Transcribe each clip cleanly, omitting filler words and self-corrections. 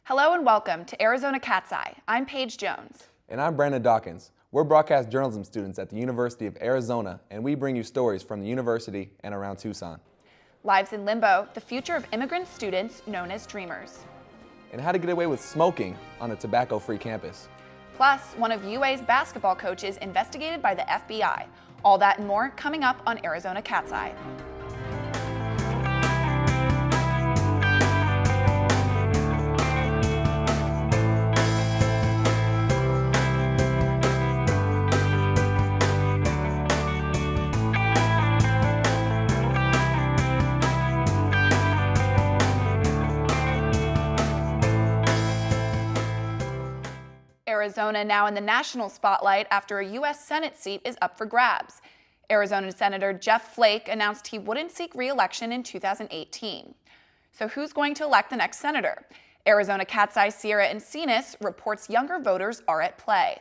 Hello and welcome to Arizona Cat's Eye. I'm Paige Jones. And I'm Brandon Dawkins. We're broadcast journalism students at the University of Arizona, and we bring you stories from the university and around Tucson. Lives in Limbo, the future of immigrant students known as Dreamers. And how to get away with smoking on a tobacco-free campus. Plus, one of UA's basketball coaches investigated by the FBI. All that and more coming up on Arizona Cat's Eye. Arizona now in the national spotlight after a U.S. Senate seat is up for grabs. Arizona Senator Jeff Flake announced he wouldn't seek re-election in 2018. So who's going to elect the next senator? Arizona Cat's Eye Sierra Encinas reports younger voters are at play.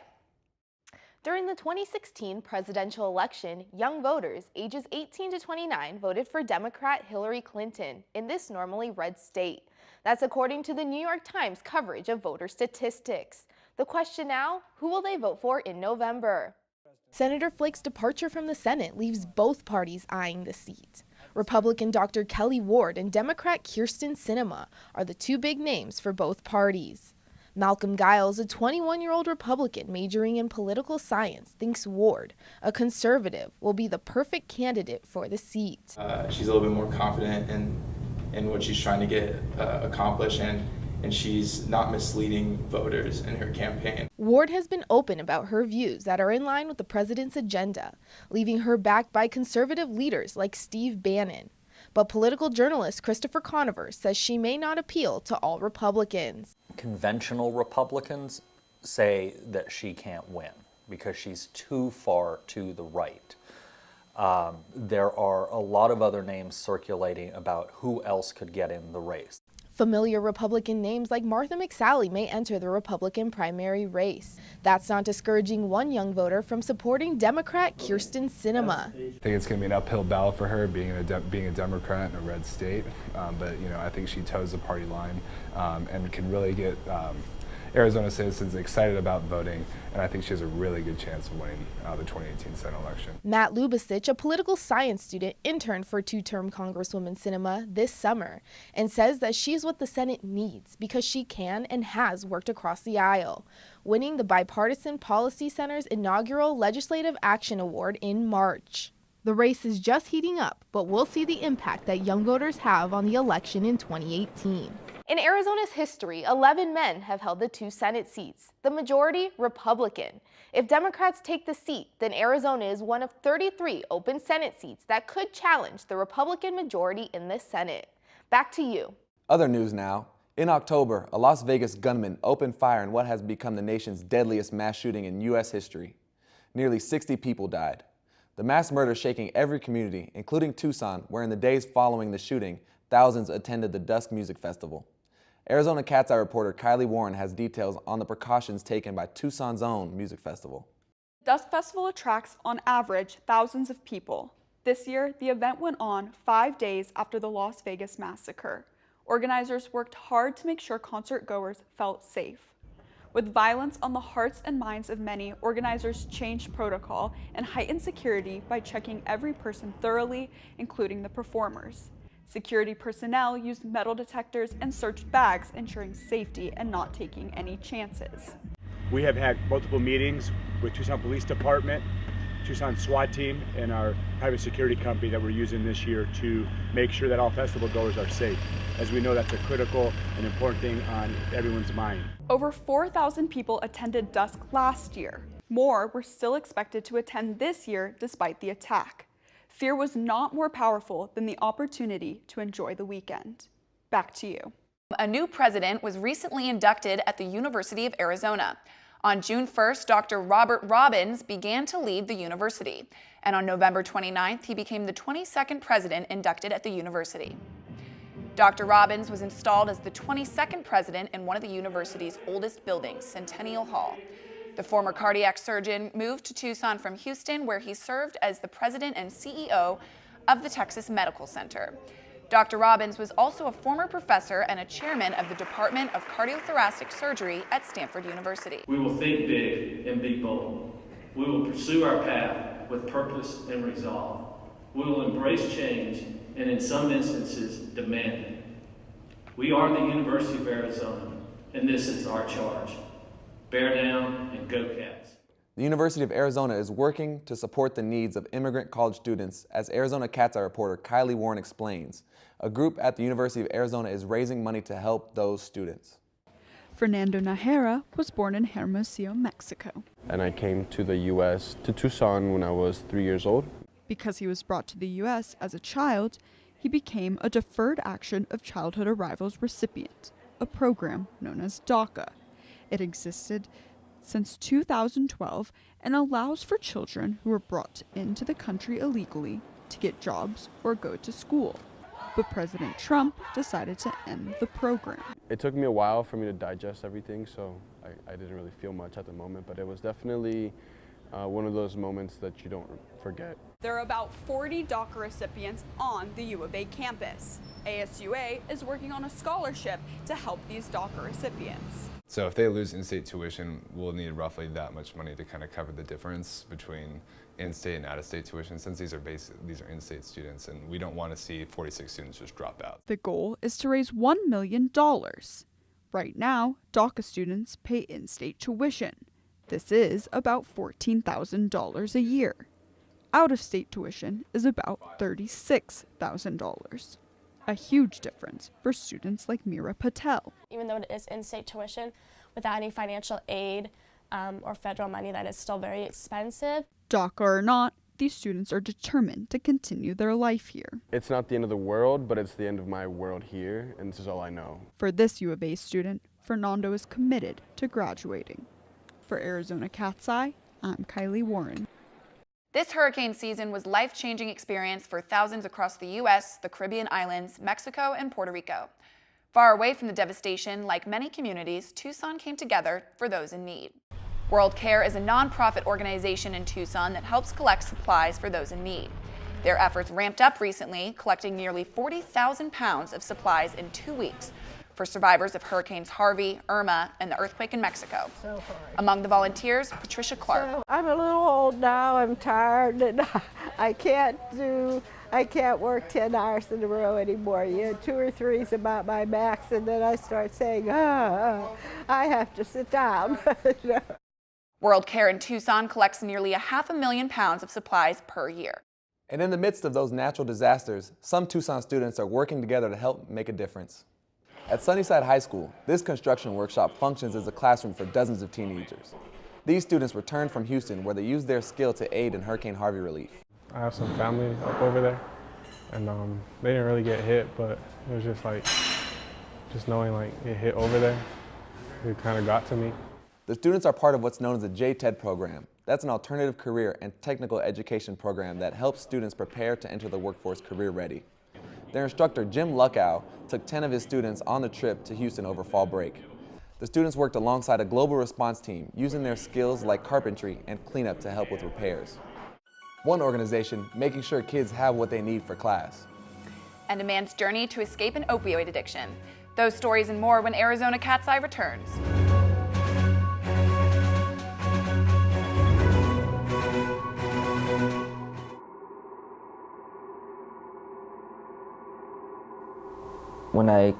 During the 2016 presidential election, young voters ages 18 to 29 voted for Democrat Hillary Clinton in this normally red state. That's according to the New York Times coverage of voter statistics. The question now, who will they vote for in November? Senator Flake's departure from the Senate leaves both parties eyeing the seat. Republican Dr. Kelly Ward and Democrat Kyrsten Sinema are the two big names for both parties. Malcolm Giles, a 21-year-old Republican majoring in political science, thinks Ward, a conservative, will be the perfect candidate for the seat. She's a little bit more confident in what she's trying to get accomplished, and she's not misleading voters in her campaign. Ward has been open about her views that are in line with the president's agenda, leaving her backed by conservative leaders like Steve Bannon. But political journalist Christopher Conover says she may not appeal to all Republicans. Conventional Republicans say that she can't win because she's too far to the right. There are a lot of other names circulating about who else could get in the race. Familiar Republican names like Martha McSally may enter the Republican primary race. That's not discouraging one young voter from supporting Democrat Kyrsten Sinema. I think it's going to be an uphill battle for her being a Democrat in a red state, but I think she toes the party line and can really get Arizona citizens excited about voting, and I think she has a really good chance of winning the 2018 Senate election. Matt Lubasich, a political science student, interned for two-term Congresswoman Sinema this summer and says that she's what the Senate needs because she can and has worked across the aisle, winning the Bipartisan Policy Center's inaugural Legislative Action Award in March. The race is just heating up, but we'll see the impact that young voters have on the election in 2018. In Arizona's history, 11 men have held the 2 Senate seats, the majority Republican. If Democrats take the seat, then Arizona is one of 33 open Senate seats that could challenge the Republican majority in the Senate. Back to you. Other news now. In October, a Las Vegas gunman opened fire in what has become the nation's deadliest mass shooting in U.S. history. Nearly 60 people died. The mass murder shaking every community, including Tucson, where in the days following the shooting, thousands attended the Dusk Music Festival. Arizona Cat's Eye reporter Kylie Warren has details on the precautions taken by Tucson's own music festival. Dusk Festival attracts, on average, thousands of people. This year, the event went on 5 days after the Las Vegas massacre. Organizers worked hard to make sure concert goers felt safe. With violence on the hearts and minds of many, organizers changed protocol and heightened security by checking every person thoroughly, including the performers. Security personnel used metal detectors and searched bags, ensuring safety and not taking any chances. We have had multiple meetings with Tucson Police Department, Tucson SWAT team, and our private security company that we're using this year to make sure that all festival goers are safe. As we know, that's a critical and important thing on everyone's mind. Over 4,000 people attended Dusk last year. More were still expected to attend this year despite the attack. Fear was not more powerful than the opportunity to enjoy the weekend. Back to you. A new president was recently inducted at the University of Arizona. On June 1st, Dr. Robert Robbins began to lead the university. And on November 29th, he became the 22nd president inducted at the university. Dr. Robbins was installed as the 22nd president in one of the university's oldest buildings, Centennial Hall. The former cardiac surgeon moved to Tucson from Houston, where he served as the president and CEO of the Texas Medical Center. Dr. Robbins was also a former professor and a chairman of the Department of Cardiothoracic Surgery at Stanford University. We will think big and be bold. We will pursue our path with purpose and resolve. We will embrace change and in some instances demand it. We are the University of Arizona, and this is our charge. Bear down and go Cats. The University of Arizona is working to support the needs of immigrant college students, as Arizona Cat's Eye reporter Kylie Warren explains. A group at the University of Arizona is raising money to help those students. Fernando Najera was born in Hermosillo, Mexico. And I came to the U.S., to Tucson, when I was 3 years old. Because he was brought to the U.S. as a child, he became a Deferred Action of Childhood Arrivals recipient, a program known as DACA. It existed since 2012 and allows for children who are brought into the country illegally to get jobs or go to school. But President Trump decided to end the program. It took me a while for me to digest everything, so I didn't really feel much at the moment, but it was definitely one of those moments that you don't forget. There are about 40 DACA recipients on the U of A campus. ASUA is working on a scholarship to help these DACA recipients. So if they lose in-state tuition, we'll need roughly that much money to kind of cover the difference between in-state and out-of-state tuition, since these are in-state students, and we don't want to see 46 students just drop out. The goal is to raise $1 million. Right now, DACA students pay in-state tuition. This is about $14,000 a year. Out-of-state tuition is about $36,000. A huge difference for students like Mira Patel. Even though it is in-state tuition, without any financial aid or federal money, that is still very expensive. DACA or not, these students are determined to continue their life here. It's not the end of the world, but it's the end of my world here, and this is all I know. For this U of A student, Fernando is committed to graduating. For Arizona Cat's Eye, I'm Kylie Warren. This hurricane season was a life-changing experience for thousands across the U.S., the Caribbean islands, Mexico, and Puerto Rico. Far away from the devastation, like many communities, Tucson came together for those in need. World Care is a nonprofit organization in Tucson that helps collect supplies for those in need. Their efforts ramped up recently, collecting nearly 40,000 pounds of supplies in 2 weeks for survivors of Hurricanes Harvey, Irma, and the earthquake in Mexico. Among the volunteers, Patricia Clark. So I'm a little old now, I'm tired, and I can't work 10 hours in a row anymore. 2 or 3 is about my max, and then I start saying, I have to sit down. World Care in Tucson collects nearly 500,000 pounds of supplies per year. And in the midst of those natural disasters, some Tucson students are working together to help make a difference. At Sunnyside High School, this construction workshop functions as a classroom for dozens of teenagers. These students returned from Houston, where they used their skill to aid in Hurricane Harvey relief. I have some family up over there, and they didn't really get hit, but it was just knowing it hit over there, it kind of got to me. The students are part of what's known as the JTED program. That's an alternative career and technical education program that helps students prepare to enter the workforce career ready. Their instructor, Jim Luckow, took 10 of his students on the trip to Houston over fall break. The students worked alongside a global response team, using their skills like carpentry and cleanup to help with repairs. One organization making sure kids have what they need for class. And a man's journey to escape an opioid addiction. Those stories and more when Arizona Cat's Eye returns. When I,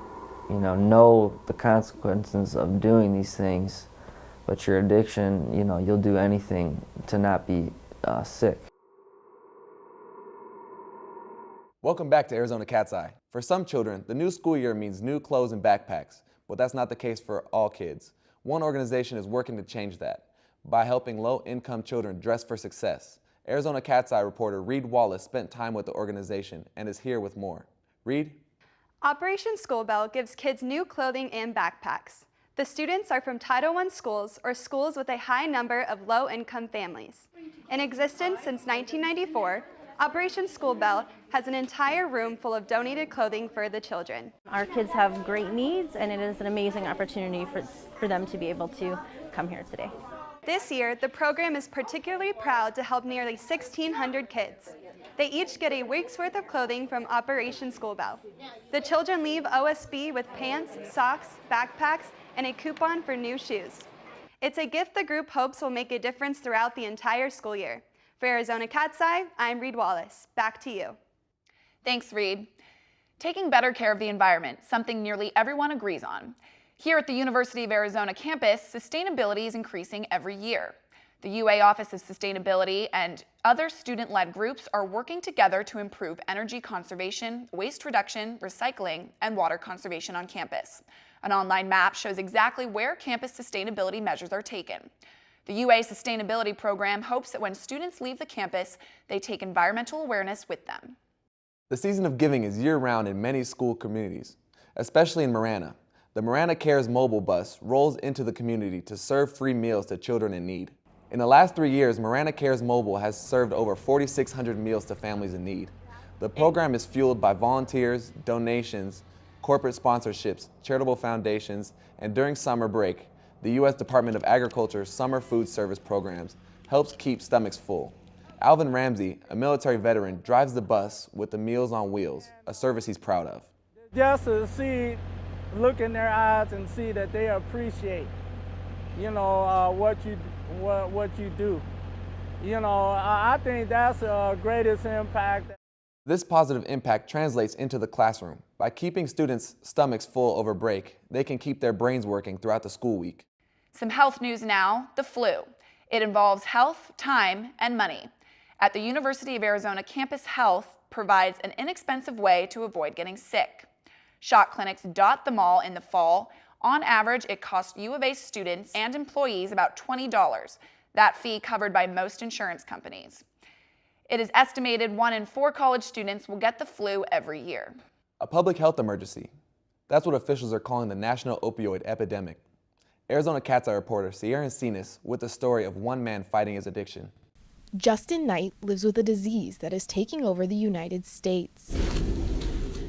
know the consequences of doing these things, but your addiction, you'll do anything to not be sick. Welcome back to Arizona Cat's Eye. For some children, the new school year means new clothes and backpacks, but that's not the case for all kids. One organization is working to change that by helping low-income children dress for success. Arizona Cat's Eye reporter Reed Wallace spent time with the organization and is here with more. Reed? Operation School Bell gives kids new clothing and backpacks. The students are from Title I schools or schools with a high number of low-income families. In existence since 1994, Operation School Bell has an entire room full of donated clothing for the children. Our kids have great needs, and it is an amazing opportunity for them to be able to come here today. This year, the program is particularly proud to help nearly 1,600 kids. They each get a week's worth of clothing from Operation School Bell. The children leave OSB with pants, socks, backpacks, and a coupon for new shoes. It's a gift the group hopes will make a difference throughout the entire school year. For Arizona Cat's Eye, I'm Reed Wallace. Back to you. Thanks, Reed. Taking better care of the environment, something nearly everyone agrees on. Here at the University of Arizona campus, sustainability is increasing every year. The UA Office of Sustainability and other student-led groups are working together to improve energy conservation, waste reduction, recycling, and water conservation on campus. An online map shows exactly where campus sustainability measures are taken. The UA Sustainability Program hopes that when students leave the campus, they take environmental awareness with them. The season of giving is year-round in many school communities, especially in Marana. The Marana Cares mobile bus rolls into the community to serve free meals to children in need. In the last 3 years, Marana Cares Mobile has served over 4,600 meals to families in need. The program is fueled by volunteers, donations, corporate sponsorships, charitable foundations, and during summer break, the U.S. Department of Agriculture's summer food service programs helps keep stomachs full. Alvin Ramsey, a military veteran, drives the bus with the Meals on Wheels, a service he's proud of. Just to see, look in their eyes and see that they appreciate, what you do. I think that's the greatest impact. This positive impact translates into the classroom. By keeping students' stomachs full over break, they can keep their brains working throughout the school week. Some health news now, the flu. It involves health, time, and money. At the University of Arizona Campus Health provides an inexpensive way to avoid getting sick. Shot clinics dot the mall in the fall. On average, it costs U of A students and employees about $20. That fee covered by most insurance companies. It is estimated 1 in 4 college students will get the flu every year. A public health emergency. That's what officials are calling the national opioid epidemic. Arizona Cat's Eye reporter Sierra Encinas with the story of one man fighting his addiction. Justin Knight lives with a disease that is taking over the United States.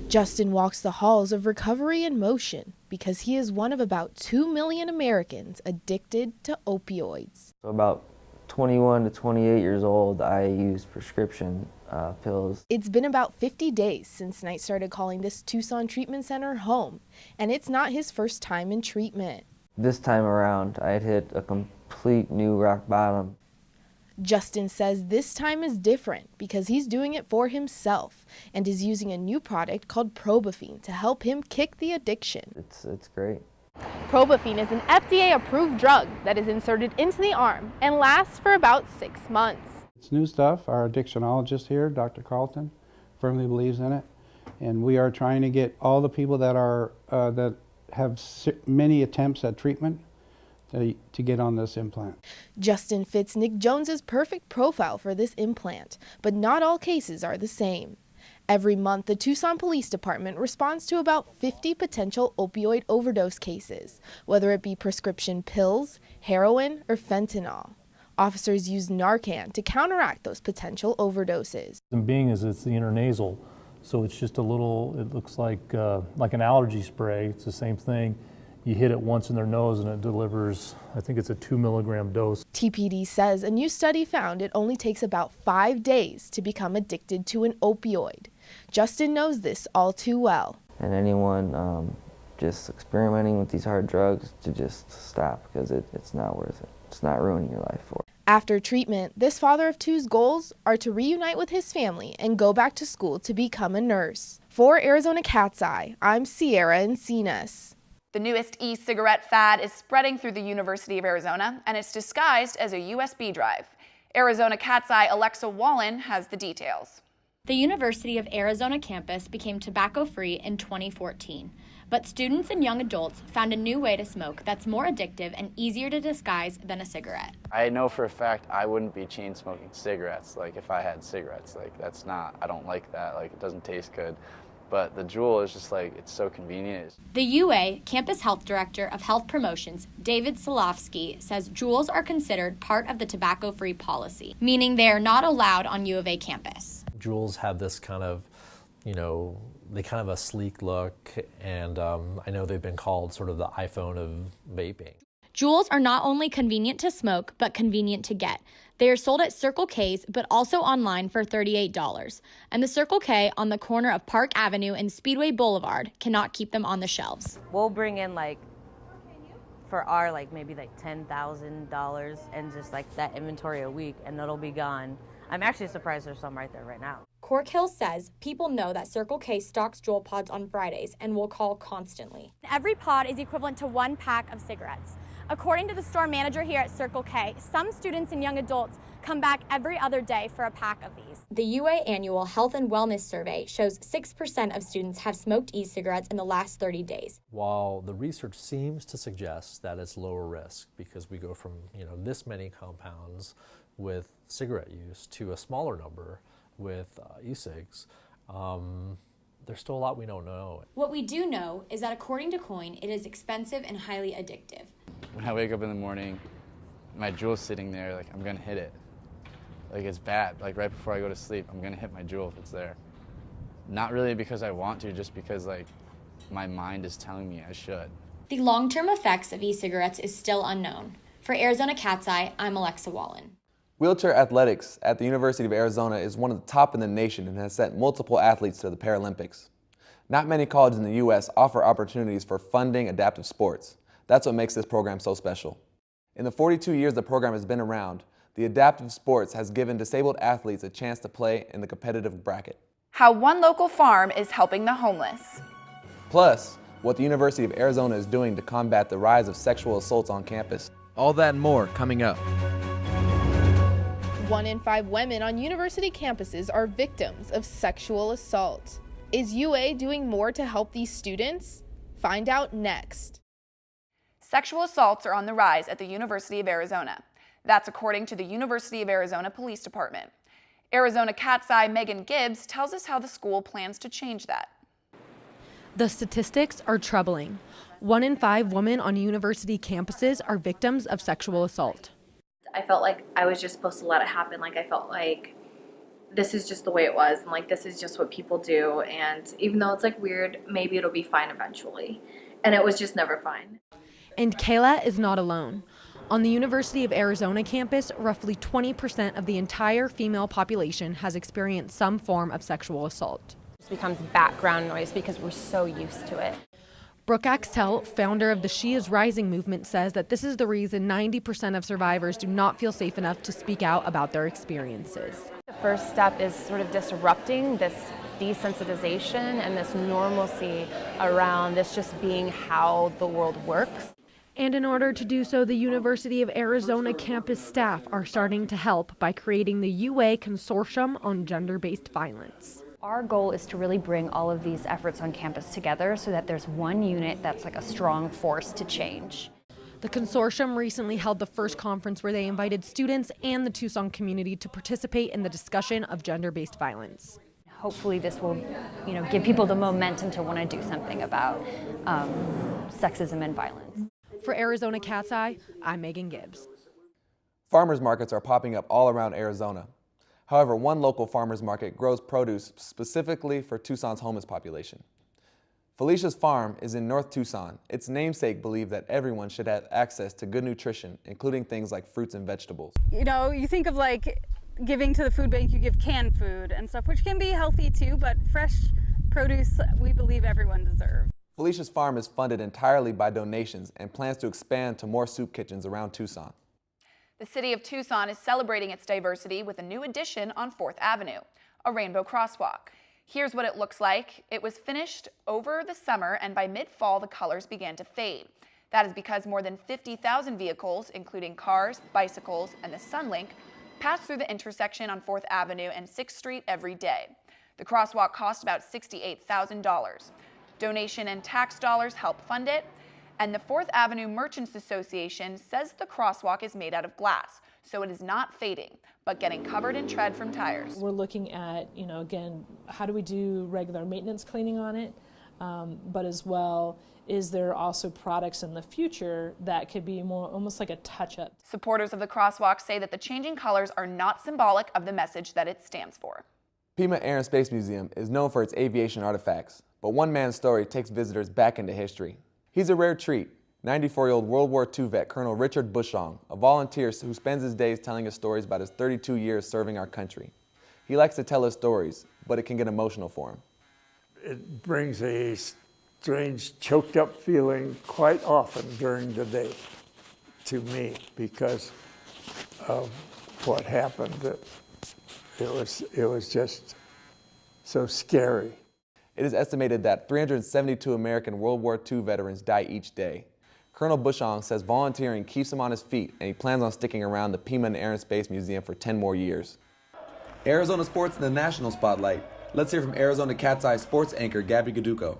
Justin walks the halls of recovery in motion because he is one of about 2 million Americans addicted to opioids. So about 21 to 28 years old, I use prescription pills. It's been about 50 days since Knight started calling this Tucson treatment center home, and it's not his first time in treatment. This time around, I had hit a complete new rock bottom. Justin says this time is different because he's doing it for himself and is using a new product called Probafene to help him kick the addiction. It's great. Probafene is an FDA-approved drug that is inserted into the arm and lasts for about 6 months. It's new stuff. Our addictionologist here, Dr. Carlton, firmly believes in it, and we are trying to get all the people that are that have many attempts at treatment to get on this implant. Justin fits Nick Jones's perfect profile for this implant, but not all cases are the same. Every month, the Tucson Police Department responds to about 50 potential opioid overdose cases, whether it be prescription pills, heroin, or fentanyl. Officers use Narcan to counteract those potential overdoses. The being is it's the intranasal, so it's just a little, it looks like an allergy spray. It's the same thing. You hit it once in their nose and it delivers, I think it's a 2 milligram dose. TPD says a new study found it only takes about 5 days to become addicted to an opioid. Justin knows this all too well. And anyone just experimenting with these hard drugs to just stop because it's not worth it. It's not ruining your life for it. After treatment, this father of two's goals are to reunite with his family and go back to school to become a nurse. For Arizona Cat's Eye, I'm Sierra Encinas. The newest e-cigarette fad is spreading through the University of Arizona, and it's disguised as a USB drive. Arizona Cat's Eye Alexa Wallen has the details. The University of Arizona campus became tobacco-free in 2014, but students and young adults found a new way to smoke that's more addictive and easier to disguise than a cigarette. I know for a fact I wouldn't be chain smoking cigarettes, like if I had cigarettes, I don't like that, it doesn't taste good. But the Juul is just it's so convenient. The UA Campus Health Director of Health Promotions, David Solofsky, says Juuls are considered part of the tobacco-free policy, meaning they are not allowed on U of A campus. Juuls have this kind of, they kind of a sleek look, and I know they've been called sort of the iPhone of vaping. Juuls are not only convenient to smoke, but convenient to get. They are sold at Circle K's, but also online for $38. And the Circle K on the corner of Park Avenue and Speedway Boulevard cannot keep them on the shelves. We'll bring in for our maybe $10,000 and just that inventory a week, and it'll be gone. I'm actually surprised there's some right there right now. Cork Hill says people know that Circle K stocks Juul pods on Fridays and will call constantly. Every pod is equivalent to 1 pack of cigarettes. According to the store manager here at Circle K, some students and young adults come back every other day for a pack of these. The UA annual Health and Wellness Survey shows 6% of students have smoked e-cigarettes in the last 30 days. While the research seems to suggest that it's lower risk because we go from this many compounds with cigarette use to a smaller number with e-cigs, there's still a lot we don't know. What we do know is that according to Coin, it is expensive and highly addictive. When I wake up in the morning, my Juul's sitting there, I'm gonna hit it. It's bad. Right before I go to sleep, I'm gonna hit my Juul if it's there. Not really because I want to, just because my mind is telling me I should. The long-term effects of e-cigarettes is still unknown. For Arizona Cat's Eye, I'm Alexa Wallen. Wheelchair athletics at the University of Arizona is one of the top in the nation and has sent multiple athletes to the Paralympics. Not many colleges in the U.S. offer opportunities for funding adaptive sports. That's what makes this program so special. In the 42 years the program has been around, the adaptive sports has given disabled athletes a chance to play in the competitive bracket. How one local farm is helping the homeless. Plus, what the University of Arizona is doing to combat the rise of sexual assaults on campus. All that and more coming up. 1 in 5 women on university campuses are victims of sexual assault. Is UA doing more to help these students? Find out next. Sexual assaults are on the rise at the University of Arizona. That's according to the University of Arizona Police Department. Arizona Cat's Eye Megan Gibbs tells us how the school plans to change that. The statistics are troubling. 1 in 5 women on university campuses are victims of sexual assault. I felt like I was just supposed to let it happen. I felt like this is just the way it was, and this is just what people do, and even though it's weird, maybe it'll be fine eventually. And it was just never fine. And Kayla is not alone. On the University of Arizona campus, roughly 20% of the entire female population has experienced some form of sexual assault. It becomes background noise because we're so used to it. Brooke Axtell, founder of the She Is Rising movement, says that this is the reason 90% of survivors do not feel safe enough to speak out about their experiences. The first step is sort of disrupting this desensitization and this normalcy around this just being how the world works. And in order to do so, the University of Arizona campus staff are starting to help by creating the UA Consortium on Gender-Based Violence. Our goal is to really bring all of these efforts on campus together so that there's one unit that's a strong force to change. The consortium recently held the first conference where they invited students and the Tucson community to participate in the discussion of gender-based violence. Hopefully this will, give people the momentum to want to do something about sexism and violence. For Arizona Cat's Eye, I'm Megan Gibbs. Farmers markets are popping up all around Arizona. However, one local farmers market grows produce specifically for Tucson's homeless population. Felicia's Farm is in North Tucson. Its namesake believed that everyone should have access to good nutrition, including things like fruits and vegetables. You think of giving to the food bank, you give canned food and stuff, which can be healthy too, but fresh produce we believe everyone deserves. Felicia's Farm is funded entirely by donations and plans to expand to more soup kitchens around Tucson. The city of Tucson is celebrating its diversity with a new addition on 4th Avenue, a rainbow crosswalk. Here's what it looks like. It was finished over the summer, and by mid-fall, the colors began to fade. That is because more than 50,000 vehicles, including cars, bicycles, and the Sunlink, pass through the intersection on 4th Avenue and 6th Street every day. The crosswalk cost about $68,000. Donation and tax dollars help fund it. And the 4th Avenue Merchants Association says the crosswalk is made out of glass, so it is not fading, but getting covered in tread from tires. We're looking at, again, how do we do regular maintenance cleaning on it, but as well, is there also products in the future that could be more almost like a touch-up? Supporters of the crosswalk say that the changing colors are not symbolic of the message that it stands for. Pima Air and Space Museum is known for its aviation artifacts, but one man's story takes visitors back into history. He's a rare treat. 94-year-old World War II vet Colonel Richard Bushong, a volunteer who spends his days telling us stories about his 32 years serving our country. He likes to tell us stories, but it can get emotional for him. It brings a strange, choked up feeling quite often during the day to me because of what happened. It was just so scary. It is estimated that 372 American World War II veterans die each day. Colonel Bushong says volunteering keeps him on his feet, and he plans on sticking around the Pima and Air and Space Museum for 10 more years. Arizona sports in the national spotlight. Let's hear from Arizona Cat's Eye sports anchor Gabby Gaduco.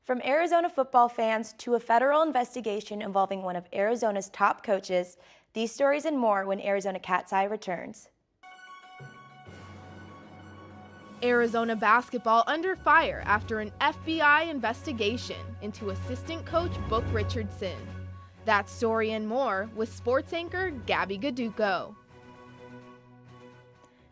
From Arizona football fans to a federal investigation involving one of Arizona's top coaches, these stories and more when Arizona Cat's Eye returns. Arizona basketball under fire after an FBI investigation into assistant coach Book Richardson. That story and more with sports anchor Gabby Gaduco.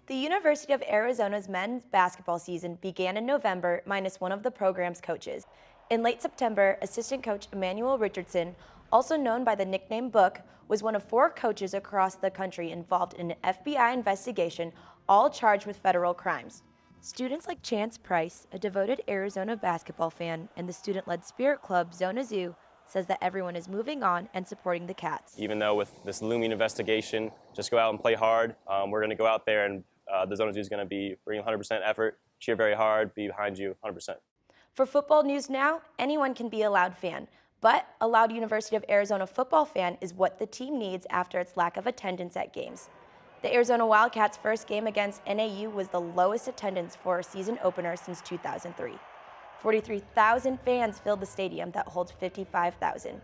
The University of Arizona's men's basketball season began in November minus one of the program's coaches. In late September, assistant coach Emmanuel Richardson, also known by the nickname Book, was one of 4 coaches across the country involved in an FBI investigation, all charged with federal crimes. Students like Chance Price, a devoted Arizona basketball fan, and the student-led spirit club Zona Zoo, says that everyone is moving on and supporting the Cats. Even though with this looming investigation, just go out and play hard. We're going to go out there and the Zona Zoo is going to be bringing 100% effort, cheer very hard, be behind you 100%. For football news now, anyone can be a Loud fan, but a Loud University of Arizona football fan is what the team needs after its lack of attendance at games. The Arizona Wildcats' first game against NAU was the lowest attendance for a season opener since 2003. 43,000 fans filled the stadium that holds 55,000.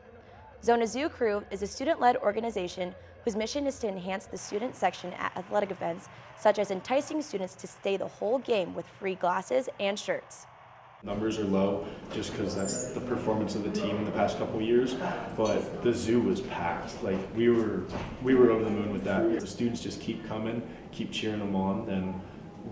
Zona Zoo Crew is a student-led organization whose mission is to enhance the student section at athletic events, such as enticing students to stay the whole game with free glasses and shirts. Numbers are low just because that's the performance of the team in the past couple years, but the zoo was packed. Like we were over the moon with that. If the students just keep coming, keep cheering them on, then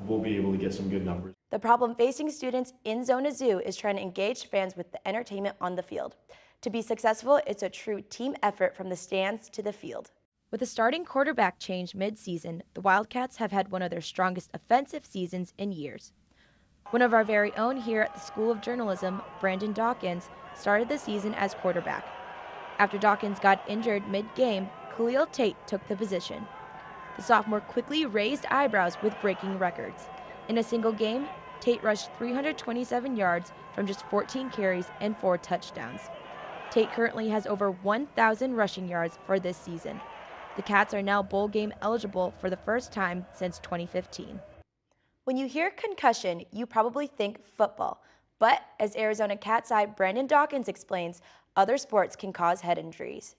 we'll be able to get some good numbers. The problem facing students in Zona Zoo is trying to engage fans with the entertainment on the field. To be successful, it's a true team effort from the stands to the field. With a starting quarterback change mid-season, the Wildcats have had one of their strongest offensive seasons in years. One of our very own here at the School of Journalism, Brandon Dawkins, started the season as quarterback. After Dawkins got injured mid-game, Khalil Tate took the position. The sophomore quickly raised eyebrows with breaking records. In a single game, Tate rushed 327 yards from just 14 carries and 4 touchdowns. Tate currently has over 1,000 rushing yards for this season. The Cats are now bowl game eligible for the first time since 2015. When you hear concussion, you probably think football. But as Arizona Cat's Eye Brandon Dawkins explains, other sports can cause head injuries.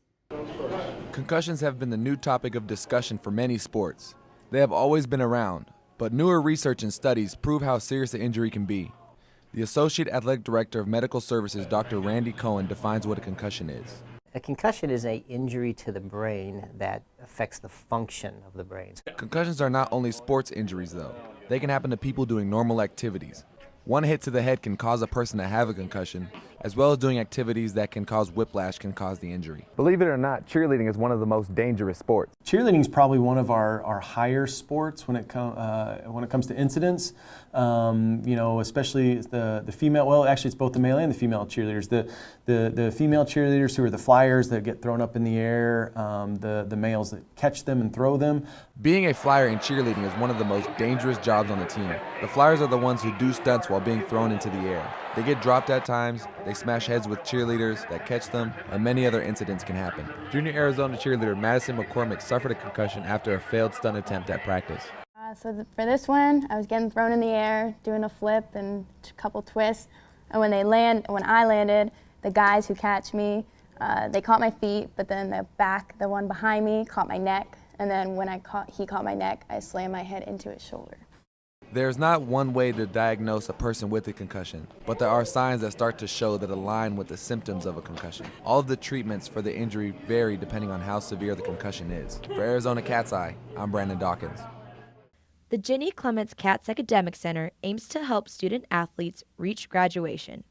Concussions have been the new topic of discussion for many sports. They have always been around, but newer research and studies prove how serious the injury can be. The Associate Athletic Director of Medical Services, Dr. Randy Cohen, defines what a concussion is. A concussion is an injury to the brain that affects the function of the brain. Concussions are not only sports injuries, though. They can happen to people doing normal activities. One hit to the head can cause a person to have a concussion, as well as doing activities that can cause whiplash can cause the injury. Believe it or not, cheerleading is one of the most dangerous sports. Cheerleading is probably one of our higher sports when it comes to incidents. Especially the female. Well, actually, it's both the male and the female cheerleaders. The female cheerleaders who are the flyers that get thrown up in the air. The males that catch them and throw them. Being a flyer in cheerleading is one of the most dangerous jobs on the team. The flyers are the ones who do stunts while being thrown into the air. They get dropped at times, they smash heads with cheerleaders that catch them, and many other incidents can happen. Junior Arizona cheerleader Madison McCormick suffered a concussion after a failed stunt attempt at practice. For this one, I was getting thrown in the air, doing a flip and a couple twists, and when I landed, the guys who catch me, they caught my feet, but then the one behind me caught my neck, and then when he caught my neck, I slammed my head into his shoulder. There's not one way to diagnose a person with a concussion, but there are signs that start to show that align with the symptoms of a concussion. All of the treatments for the injury vary depending on how severe the concussion is. For Arizona Cat's Eye, I'm Brandon Dawkins. The Ginny Clements Cats Academic Center aims to help student athletes reach graduation.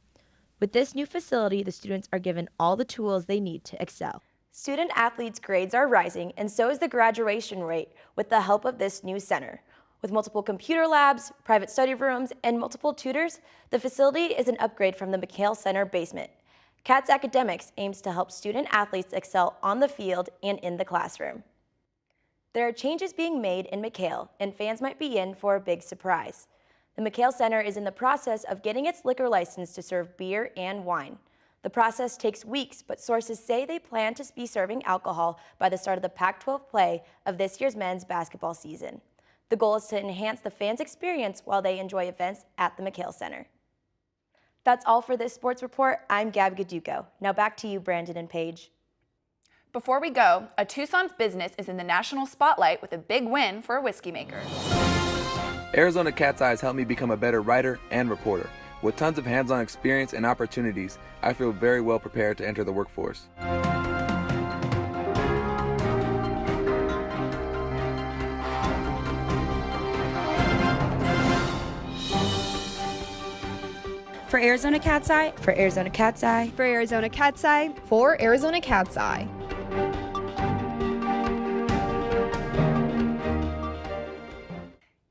With this new facility, the students are given all the tools they need to excel. Student athletes' grades are rising, and so is the graduation rate with the help of this new center. With multiple computer labs, private study rooms, and multiple tutors, the facility is an upgrade from the McHale Center basement. CATS Academics aims to help student athletes excel on the field and in the classroom. There are changes being made in McHale, and fans might be in for a big surprise. The McHale Center is in the process of getting its liquor license to serve beer and wine. The process takes weeks, but sources say they plan to be serving alcohol by the start of the Pac-12 play of this year's men's basketball season. The goal is to enhance the fans' experience while they enjoy events at the McHale Center. That's all for this sports report. I'm Gab Gaduco. Now back to you, Brandon and Paige. Before we go, a Tucson's business is in the national spotlight with a big win for a whiskey maker. Arizona Cat's Eye has helped me become a better writer and reporter. With tons of hands-on experience and opportunities, I feel very well prepared to enter the workforce. For Arizona Cat's Eye, for Arizona Cat's Eye, for Arizona Cat's Eye, for Arizona Cat's Eye.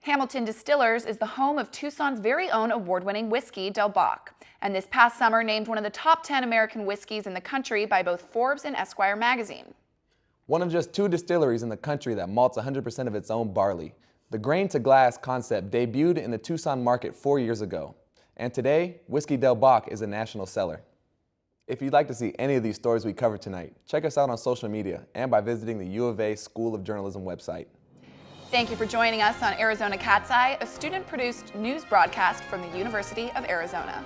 Hamilton Distillers is the home of Tucson's very own award-winning whiskey, Del Bach, and this past summer named one of the top 10 American whiskeys in the country by both Forbes and Esquire magazine. One of just 2 distilleries in the country that malts 100% of its own barley. The grain-to-glass concept debuted in the Tucson market 4 years ago, and today, Whiskey Del Bach is a national seller. If you'd like to see any of these stories we covered tonight, check us out on social media and by visiting the U of A School of Journalism website. Thank you for joining us on Arizona Cat's Eye, a student-produced news broadcast from the University of Arizona.